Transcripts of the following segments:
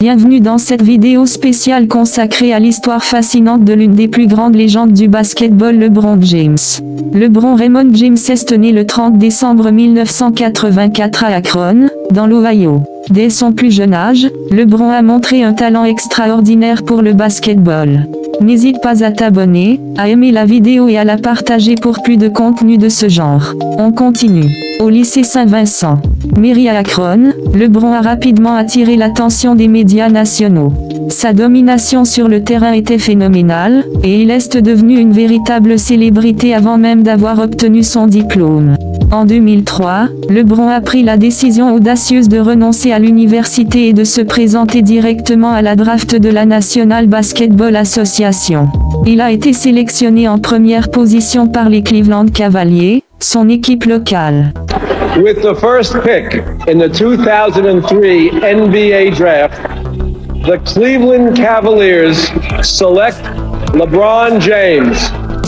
Bienvenue dans cette vidéo spéciale consacrée à l'histoire fascinante de l'une des plus grandes légendes du basketball, LeBron James. LeBron Raymond James est né le 30 décembre 1984 à Akron, dans l'Ohio. Dès son plus jeune âge, LeBron a montré un talent extraordinaire pour le basketball. N'hésite pas à t'abonner, à aimer la vidéo et à la partager pour plus de contenu de ce genre. On continue. Au lycée Saint-Vincent, Mary à Akron, LeBron a rapidement attiré l'attention des médias nationaux. Sa domination sur le terrain était phénoménale, et il est devenu une véritable célébrité avant même d'avoir obtenu son diplôme. En 2003, LeBron a pris la décision audacieuse de renoncer à l'université et de se présenter directement à la draft de la National Basketball Association. Il a été sélectionné en première position par les Cleveland Cavaliers, son équipe locale. With the first pick in the 2003 NBA draft, the Cleveland Cavaliers select LeBron James.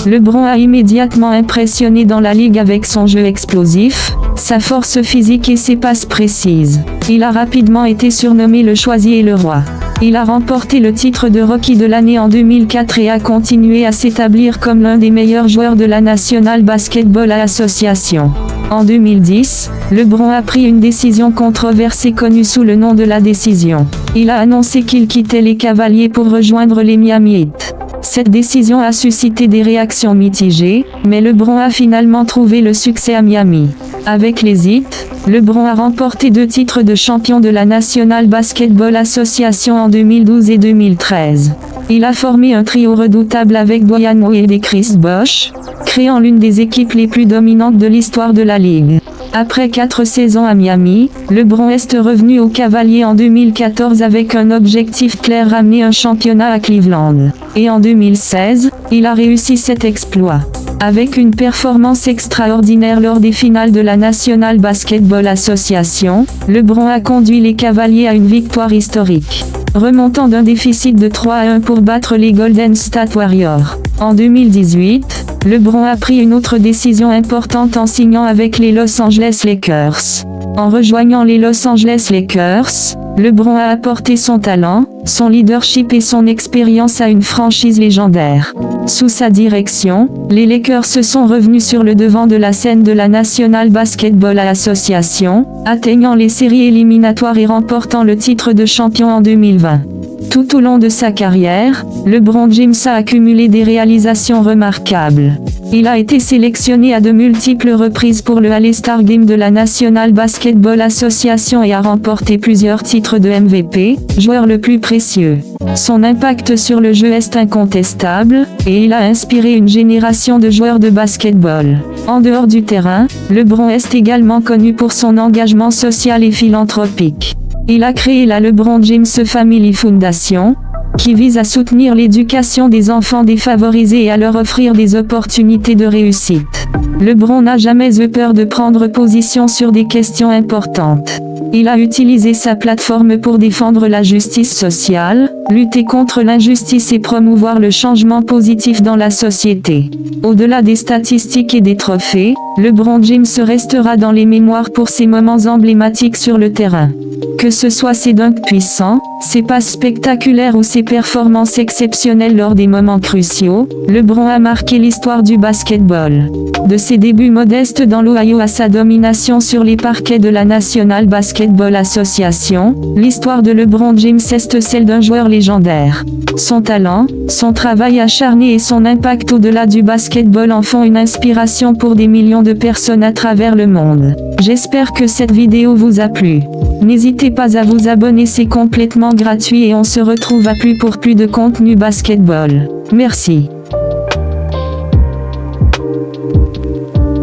LeBron a immédiatement impressionné dans la ligue avec son jeu explosif, sa force physique et ses passes précises. Il a rapidement été surnommé le choisi et le roi. Il a remporté le titre de Rookie de l'année en 2004 et a continué à s'établir comme l'un des meilleurs joueurs de la National Basketball Association. En 2010, LeBron a pris une décision controversée connue sous le nom de la décision. Il a annoncé qu'il quittait les Cavaliers pour rejoindre les Miami Heat. Cette décision a suscité des réactions mitigées, mais LeBron a finalement trouvé le succès à Miami. Avec les Heat, LeBron a remporté 2 titres de champion de la National Basketball Association en 2012 et 2013. Il a formé un trio redoutable avec Dwyane Wade et Chris Bosh, créant l'une des équipes les plus dominantes de l'histoire de la ligue. Après 4 saisons à Miami, LeBron est revenu aux Cavaliers en 2014 avec un objectif clair: ramener un championnat à Cleveland. Et en 2016, il a réussi cet exploit. Avec une performance extraordinaire lors des finales de la National Basketball Association, LeBron a conduit les Cavaliers à une victoire historique, remontant d'un déficit de 3-1 pour battre les Golden State Warriors. En 2018, LeBron a pris une autre décision importante en signant avec les Los Angeles Lakers. En rejoignant les Los Angeles Lakers, LeBron a apporté son talent, son leadership et son expérience à une franchise légendaire. Sous sa direction, les Lakers se sont revenus sur le devant de la scène de la National Basketball Association, atteignant les séries éliminatoires et remportant le titre de champion en 2020. Tout au long de sa carrière, LeBron James a accumulé des réalisations remarquables. Il a été sélectionné à de multiples reprises pour le All-Star Game de la National Basketball Association et a remporté plusieurs titres de MVP, joueur le plus précieux. Son impact sur le jeu est incontestable, et il a inspiré une génération de joueurs de basketball. En dehors du terrain, LeBron est également connu pour son engagement social et philanthropique. Il a créé la LeBron James Family Foundation, qui vise à soutenir l'éducation des enfants défavorisés et à leur offrir des opportunités de réussite. LeBron n'a jamais eu peur de prendre position sur des questions importantes. Il a utilisé sa plateforme pour défendre la justice sociale, lutter contre l'injustice et promouvoir le changement positif dans la société. Au-delà des statistiques et des trophées, LeBron James restera dans les mémoires pour ses moments emblématiques sur le terrain. Que ce soit ses dunks puissants, ses passes spectaculaires ou ses performances exceptionnelles lors des moments cruciaux, LeBron a marqué l'histoire du basketball. De ses débuts modestes dans l'Ohio à sa domination sur les parquets de la National Basketball Association, l'histoire de LeBron James est celle d'un joueur légendaire. Son talent, son travail acharné et son impact au-delà du basketball en font une inspiration pour des millions de personnes à travers le monde. J'espère que cette vidéo vous a plu. N'hésitez pas à vous abonner, c'est complètement gratuit et on se retrouve à plus pour plus de contenu basketball. Merci.